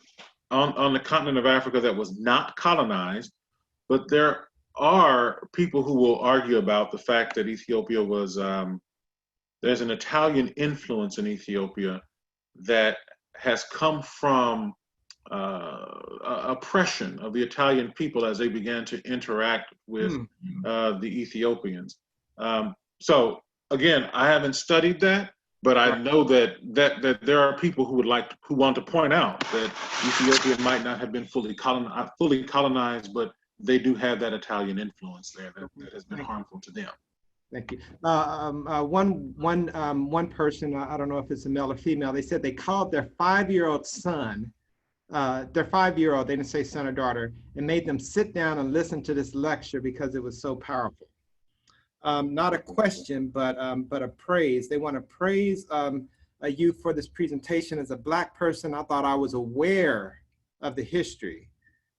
on the continent of Africa that was not colonized, but there are people who will argue about the fact that Ethiopia was, there's an Italian influence in Ethiopia that has come from oppression of the Italian people as they began to interact with the Ethiopians. So again, I haven't studied that, but I know that there are people who want to point out that Ethiopia might not have been fully colonized, but they do have that Italian influence there that has been harmful to them. Thank you. One person, I don't know if it's a male or female, they said they called their 5-year-old son, their 5-year-old, they didn't say son or daughter, and made them sit down and listen to this lecture because it was so powerful. Not a question, but a praise. They want to praise you for this presentation. As a Black person, I thought I was aware of the history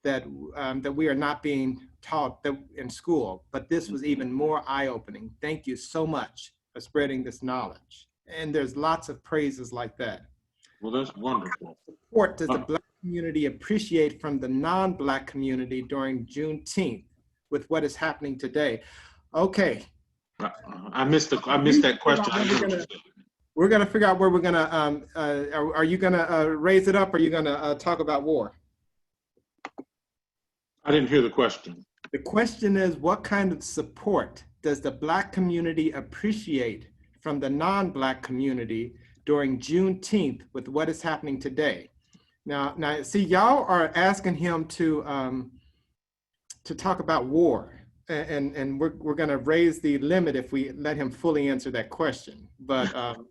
that we are not being taught in school, but this was even more eye-opening. Thank you so much for spreading this knowledge. And there's lots of praises like that. Well, that's wonderful. What support does the Black community appreciate from the non-Black community during Juneteenth with what is happening today? Okay. I missed that question. We're gonna figure out where we're gonna, are you gonna raise it up, or are you gonna talk about war? I didn't hear the question. The question is, what kind of support does the Black community appreciate from the non-Black community during Juneteenth with what is happening today? Now, see, y'all are asking him to talk about war, and we're going to raise the limit if we let him fully answer that question. But I'm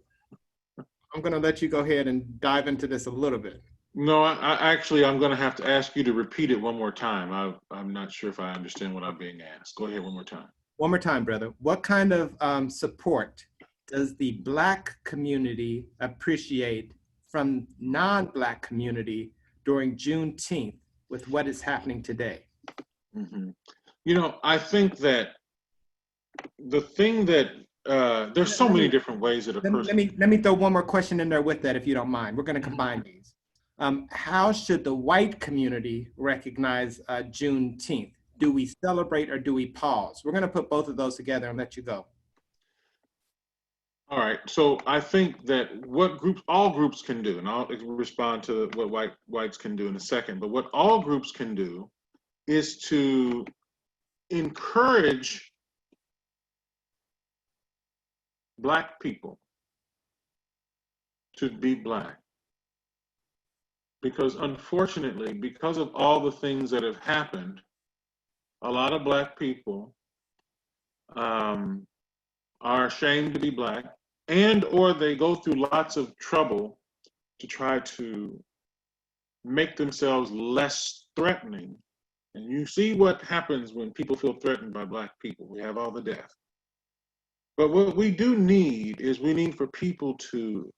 going to let you go ahead and dive into this a little bit. No, I'm going to have to ask you to repeat it one more time. I'm not sure if I understand what I'm being asked. Go ahead one more time. One more time, brother. What kind of support does the Black community appreciate from non-Black community during Juneteenth with what is happening today? You know, I think that the thing that there's so many different ways that a person. Let me throw one more question in there with that, if you don't mind. We're going to combine these. How should the white community recognize Juneteenth? Do we celebrate or do we pause? We're going to put both of those together and let you go. All right. So I think that what all groups can do, and I'll respond to what whites can do in a second, but what all groups can do is to encourage Black people to be Black. Because unfortunately, because of all the things that have happened, a lot of Black people are ashamed to be Black, and or they go through lots of trouble to try to make themselves less threatening. And you see what happens when people feel threatened by Black people. We have all the death. But what we do need is we need for people to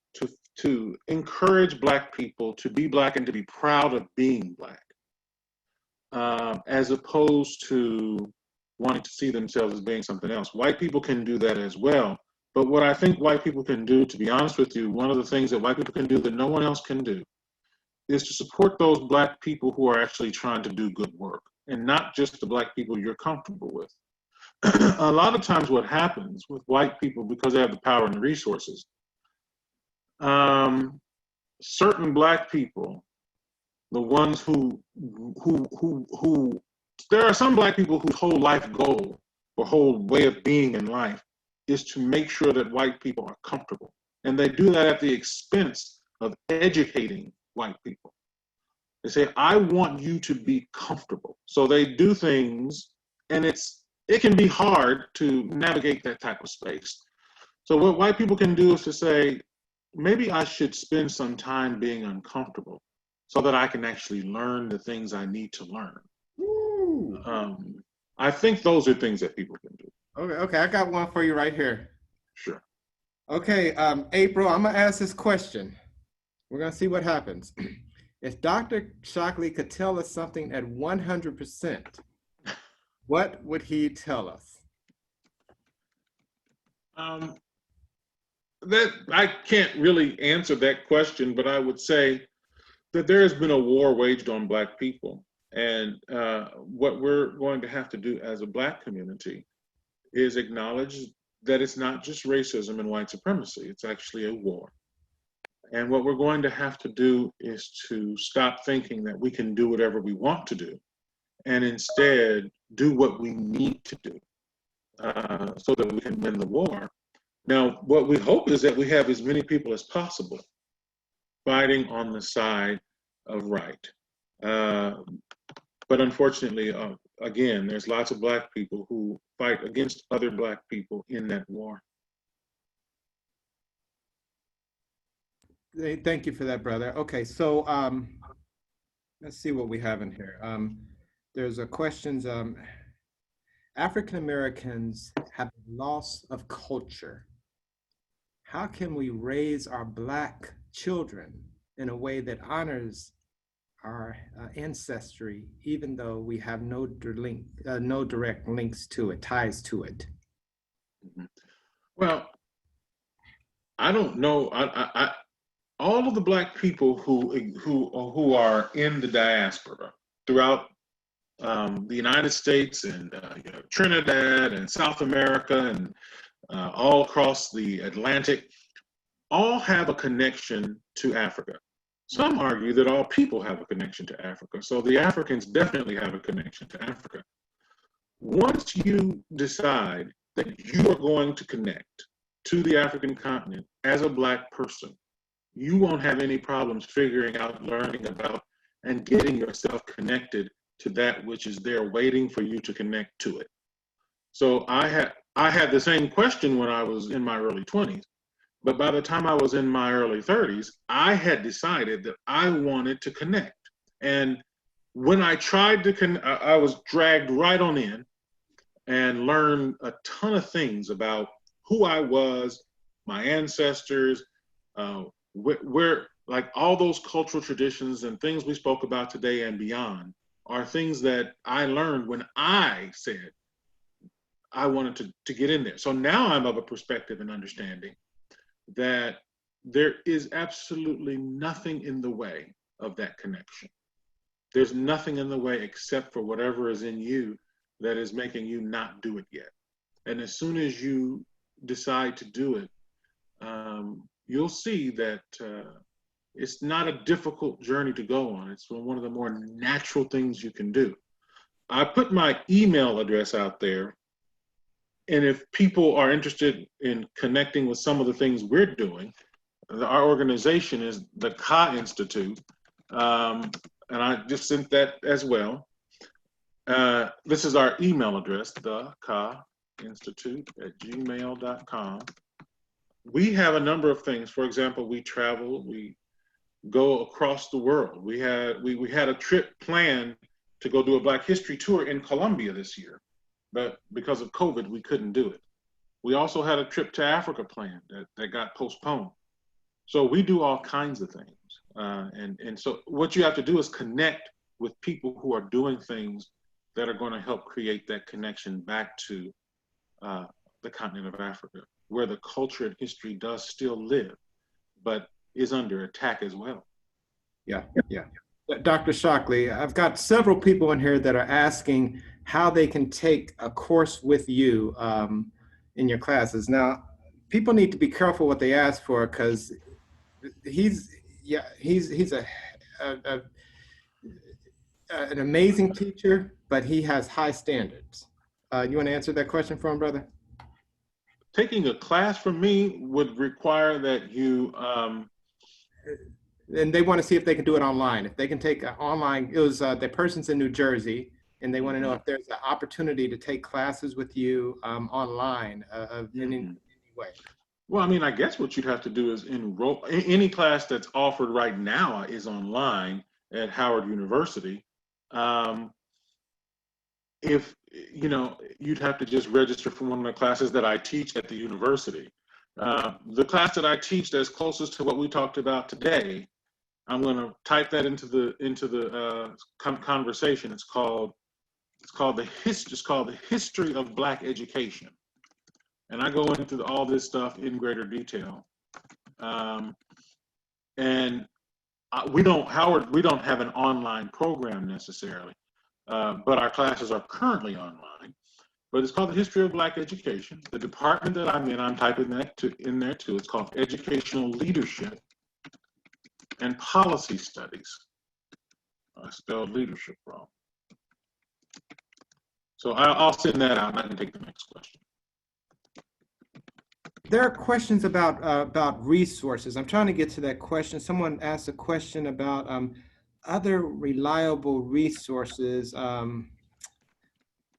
encourage Black people to be Black and to be proud of being Black, as opposed to wanting to see themselves as being something else. White people can do that as well. But what I think white people can do, to be honest with you, one of the things that white people can do that no one else can do is to support those Black people who are actually trying to do good work, and not just the Black people you're comfortable with. A lot of times what happens with white people, because they have the power and the resources, certain Black people, the ones who there are some Black people whose whole life goal or whole way of being in life is to make sure that white people are comfortable. And they do that at the expense of educating white people. They say, I want you to be comfortable. So they do things, and it can be hard to navigate that type of space. So what white people can do is to say, maybe I should spend some time being uncomfortable so that I can actually learn the things I need to learn. I think those are things that people can do. Okay, I got one for you right here. Sure. Okay, April, I'm gonna ask this question. We're gonna see what happens. If Dr. Shockley could tell us something at 100%, what would he tell us? That I can't really answer that question, but I would say that there has been a war waged on Black people. And what we're going to have to do as a Black community is acknowledge that it's not just racism and white supremacy, it's actually a war. And what we're going to have to do is to stop thinking that we can do whatever we want to do, and instead do what we need to do so that we can win the war. Now, what we hope is that we have as many people as possible fighting on the side of right. But unfortunately, again, there's lots of Black people who fight against other Black people in that war. Thank you for that, brother. Okay, so let's see what we have in here. There's a questions. African Americans have a loss of culture. How can we raise our Black children in a way that honors our ancestry, even though we have no direct links to it, ties to it? Well, I don't know. All of the Black people who are in the diaspora throughout the United States and Trinidad and South America and all across the Atlantic, all have a connection to Africa. Some argue that all people have a connection to Africa. So the Africans definitely have a connection to Africa. Once you decide that you are going to connect to the African continent as a Black person, you won't have any problems figuring out, learning about, and getting yourself connected to that which is there waiting for you to connect to it. So I had the same question when I was in my early 20s, but by the time I was in my early 30s, I had decided that I wanted to connect. And when I tried to I was dragged right on in and learned a ton of things about who I was, my ancestors, where like all those cultural traditions and things we spoke about today and beyond are things that I learned when I said I wanted to get in there. So now I'm of a perspective and understanding that there is absolutely nothing in the way of that connection. There's nothing in the way except for whatever is in you that is making you not do it yet. And as soon as you decide to do it, you'll see that it's not a difficult journey to go on. It's one of the more natural things you can do. I put my email address out there, and if people are interested in connecting with some of the things we're doing, our organization is the Ka Institute, and I just sent that as well. This is our email address, the Ka Institute at gmail.com. We have a number of things. For example, we travel, we go across the world. We had a trip planned to go do a Black History tour in Colombia this year, but because of COVID, we couldn't do it. We also had a trip to Africa planned that got postponed. So we do all kinds of things. And so what you have to do is connect with people who are doing things that are going to help create that connection back to the continent of Africa, where the culture and history does still live, but is under attack as well. Yeah. Dr. Shockley, I've got several people in here that are asking how they can take a course with you in your classes. Now, people need to be careful what they ask for, because he's an amazing teacher, but he has high standards. You want to answer that question for him, brother? taking a class from me would require that you, And they want to see if they can do it online. If they can take online, it was the person's in New Jersey, and they want to know if there's an opportunity to take classes with you online in any way. well, I mean, I guess what you'd have to do is enroll. Any class that's offered right now is online at Howard University. Um, if you know, you'd have to just register for one of the classes that I teach at the university. The class that I teach that's closest to what we talked about today, I'm going to type that into the conversation. It's called the history of Black education, and I go into all this stuff in greater detail. And we don't have an online program necessarily, but our classes are currently online. But it's called the History of Black Education. The department that I'm in, I'm typing that in there too. It's called Educational Leadership and Policy Studies. I spelled leadership wrong. So I'll send that out and I can take the next question. There are questions about resources. I'm trying to get to that question. Someone asked a question about other reliable resources.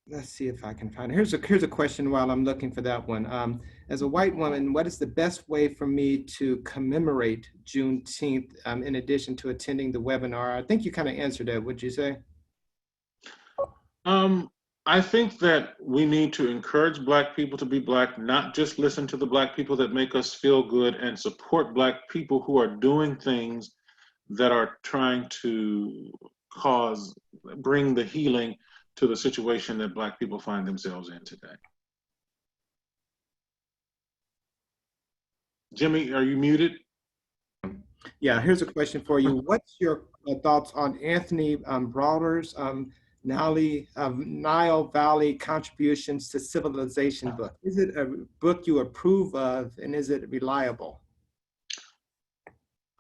Let's see if I can find it. Here's a question while I'm looking for that one. As a white woman, what is the best way for me to commemorate Juneteenth in addition to attending the webinar? I think you kind of answered that, would you say? I think that we need to encourage Black people to be Black, not just listen to the Black people that make us feel good, and support Black people who are doing things that are trying to bring the healing to the situation that Black people find themselves in today. Jimmy, are you muted? Yeah, here's a question for you. What's your thoughts on Anthony Brauder's Nile Valley Contributions to Civilization book? Is it a book you approve of, and is it reliable?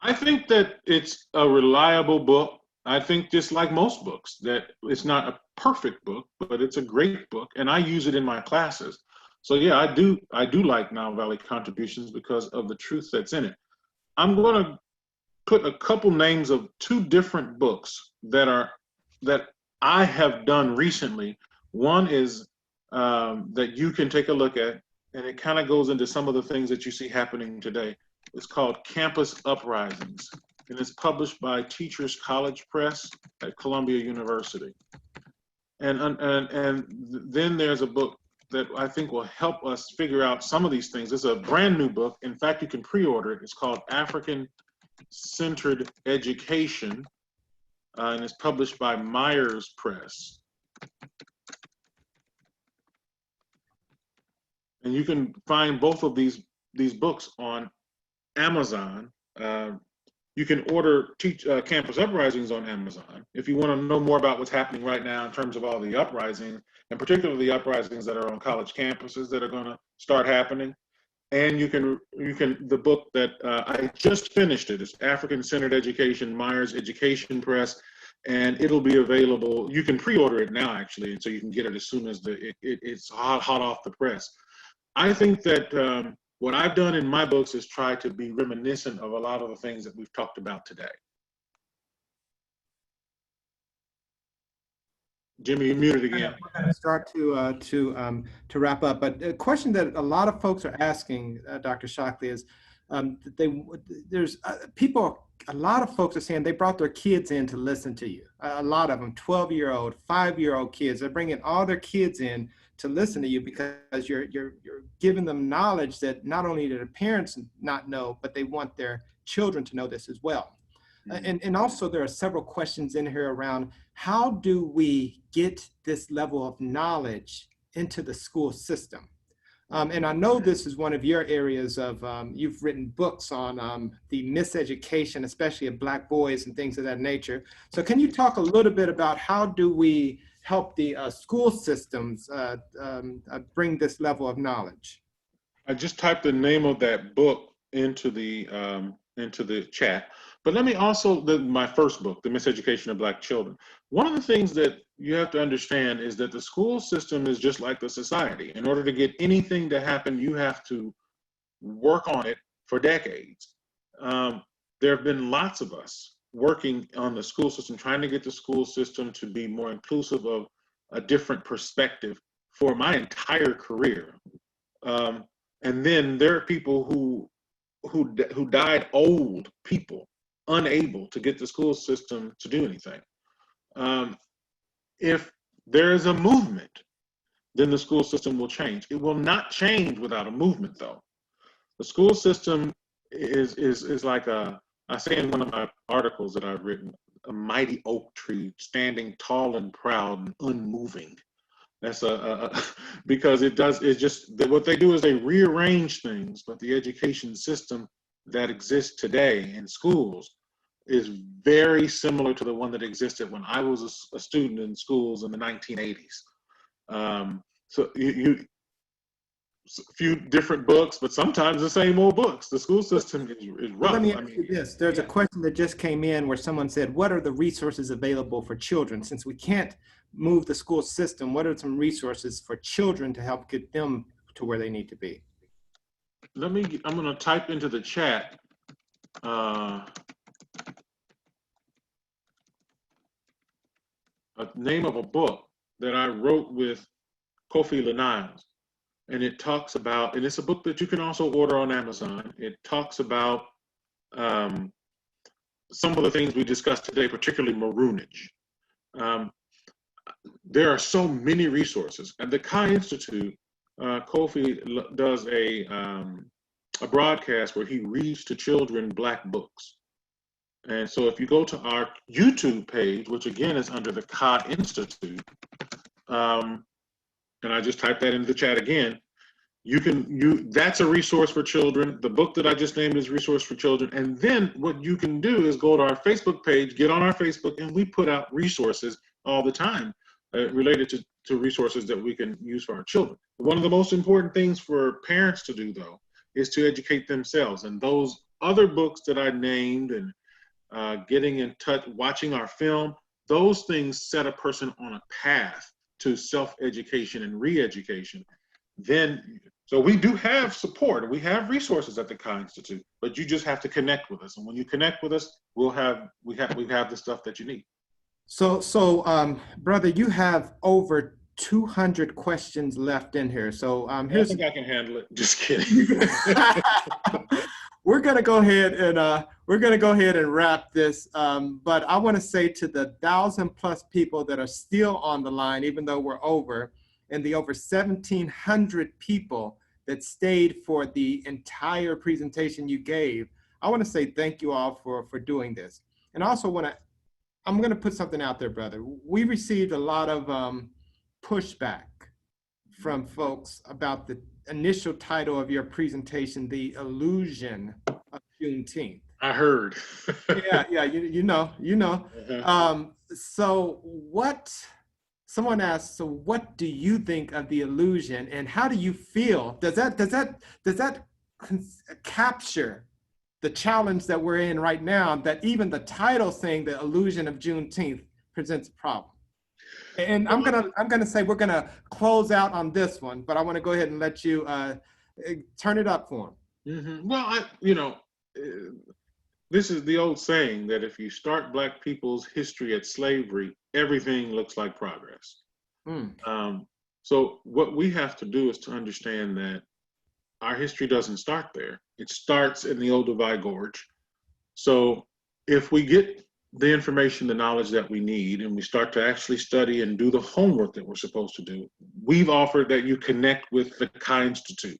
I think that it's a reliable book. I think just like most books, that it's not a perfect book, but it's a great book, and I use it in my classes. So yeah, I do like Nile Valley Contributions because of the truth that's in it. I'm going to put a couple names of two different books that I have done recently. One is that you can take a look at, and it kind of goes into some of the things that you see happening today. It's called Campus Uprisings, and it's published by Teachers College Press at Columbia University. And then there's a book that I think will help us figure out some of these things. It's a brand new book. In fact, you can pre-order it. It's called African-Centered Education, and it's published by Myers Press. And you can find both of these books on Amazon. You can order Campus Uprisings on Amazon. If you want to know more about what's happening right now in terms of all the uprisings, and particularly the uprisings that are on college campuses that are going to start happening. And the book that I just finished it's African-Centered Education, Myers Education Press, and it'll be available. You can pre-order it now, actually, and so you can get it as soon as it's hot off the press. I think that what I've done in my books is try to be reminiscent of a lot of the things that we've talked about today. Jimmy, you're muted again. We're going to start to wrap up, but a question that a lot of folks are asking, Dr. Shockley, is a lot of folks are saying they brought their kids in to listen to you. A lot of them, 12-year-old, 5-year-old kids, they're bringing all their kids in to listen to you because you're giving them knowledge that not only do their parents not know, but they want their children to know this as well. And also there are several questions in here around how do we get this level of knowledge into the school system? And I know this is one of your areas of, you've written books on the miseducation, especially of Black boys and things of that nature. So can you talk a little bit about how do we help the school systems bring this level of knowledge? I just typed the name of that book into the chat. But let me also, my first book, The Miseducation of Black Children. One of the things that you have to understand is that the school system is just like the society. In order to get anything to happen, you have to work on it for decades. There have been lots of us working on the school system, trying to get the school system to be more inclusive of a different perspective for my entire career. And then there are people who died old, people unable to get the school system to do anything. If there is a movement, then the school system will change. It will not change without a movement, though. The school system is like I say in one of my articles that I've written, a mighty oak tree standing tall and proud and unmoving. That's because it's just what they do is they rearrange things, but the education system that exists today in schools is very similar to the one that existed when I was a student in schools in the 1980s. So a few different books, but sometimes the same old books. The school system is rough. Let me ask you this. There's a question that just came in where someone said, what are the resources available for children? Since we can't move the school system, what are some resources for children to help get them to where they need to be? I'm going to type into the chat a name of a book that I wrote with Kofi Laniles. And it talks about, and it's a book that you can also order on Amazon. It talks about some of the things we discussed today, particularly maroonage. There are so many resources. At the Chi Institute, Kofi does a broadcast where he reads to children Black books. And so if you go to our YouTube page, which again is under the Chi Institute, and I just typed that into the chat again, that's a resource for children. The book that I just named is a resource for children. And then what you can do is go to our Facebook page, get on our Facebook, and we put out resources all the time related to resources that we can use for our children. One of the most important things for parents to do, though, is to educate themselves. And those other books that I named and getting in touch, watching our film, those things set a person on a path to self-education and re-education. Then, so we do have support and we have resources at the Chi Institute, but you just have to connect with us. And when you connect with us, we have the stuff that you need. So, brother, you have over 200 questions left in here. So I think I can handle it. Just kidding. We're gonna go ahead and wrap this. But I want to say to the 1,000+ people that are still on the line, even though we're over, and the over 1,700 people that stayed for the entire presentation you gave, I want to say thank you all for doing this. And I also I'm going to put something out there, brother. We received a lot of pushback from folks about the initial title of your presentation, The Illusion of Juneteenth. I heard. Yeah, you know. Uh-huh. Someone asked, so what do you think of the illusion and how do you feel? Does that capture the challenge that we're in right now, that even the title saying the illusion of Juneteenth presents a problem? And I'm gonna say we're gonna close out on this one, but I want to go ahead and let you turn it up for him. Mm-hmm. Well, this is the old saying that if you start Black people's history at slavery, everything looks like progress. So what we have to do is to understand that our history doesn't start there. It starts in the Olduvai Gorge. So if we get the information, the knowledge that we need, and we start to actually study and do the homework that we're supposed to do, we've offered that you connect with the Chi Institute.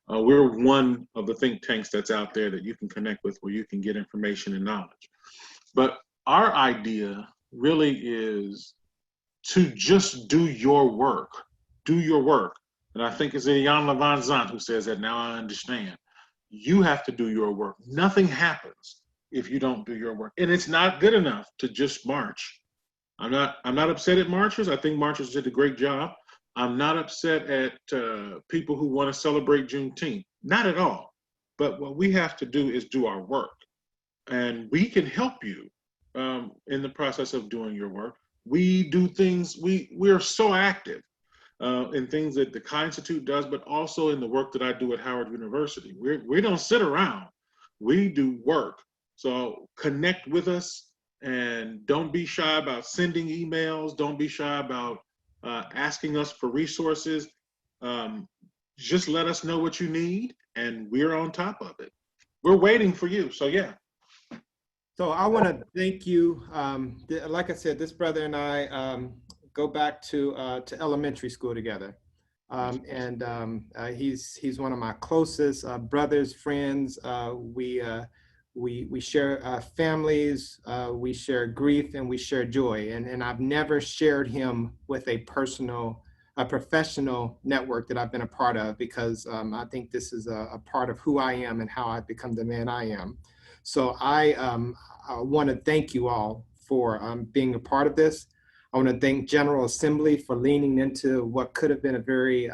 We're one of the think tanks that's out there that you can connect with where you can get information and knowledge. But our idea really is to just do your work. Do your work. And I think it's Jan Van Zandt who says that, now I understand. You have to do your work. Nothing happens if you don't do your work. And it's not good enough to just march. I'm not upset at marchers. I think marchers did a great job. I'm not upset at people who want to celebrate Juneteenth. Not at all. But what we have to do is do our work. And we can help you in the process of doing your work. we do things, we're so active in things that the Chi Institute does, but also in the work that I do at Howard University. We don't sit around, we do work. So connect with us, and don't be shy about sending emails. Don't be shy about asking us for resources. Just let us know what you need, and we're on top of it. We're waiting for you. So yeah. So I want to thank you. Like I said, this brother and I go back to elementary school together, he's one of my closest brothers, friends. We share families, we share grief, and we share joy. And I've never shared him with a professional network that I've been a part of, because I think this is a part of who I am and how I've become the man I am. So I want to thank you all for being a part of this. I want to thank General Assembly for leaning into what could have been a very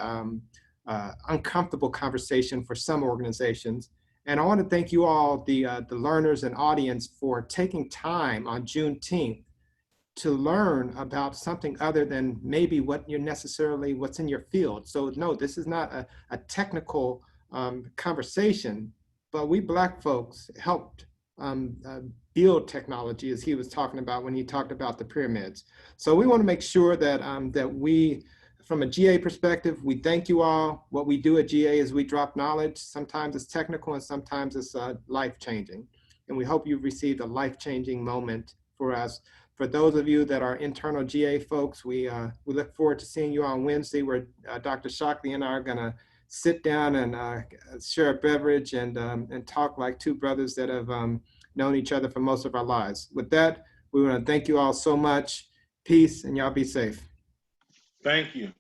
uncomfortable conversation for some organizations. And I want to thank you all, the learners and audience, for taking time on Juneteenth to learn about something other than maybe what's in your field. So no, this is not a technical conversation, but we Black folks helped build technology, as he was talking about when he talked about the pyramids. So we want to make sure that that we, from a GA perspective, we thank you all. What we do at GA is we drop knowledge. Sometimes it's technical and sometimes it's life-changing. And we hope you've received a life-changing moment for us. For those of you that are internal GA folks, we look forward to seeing you on Wednesday, where Dr. Shockley and I are going to sit down and share a beverage and talk like two brothers that have known each other for most of our lives. With that, we want to thank you all so much. Peace, and y'all be safe. Thank you.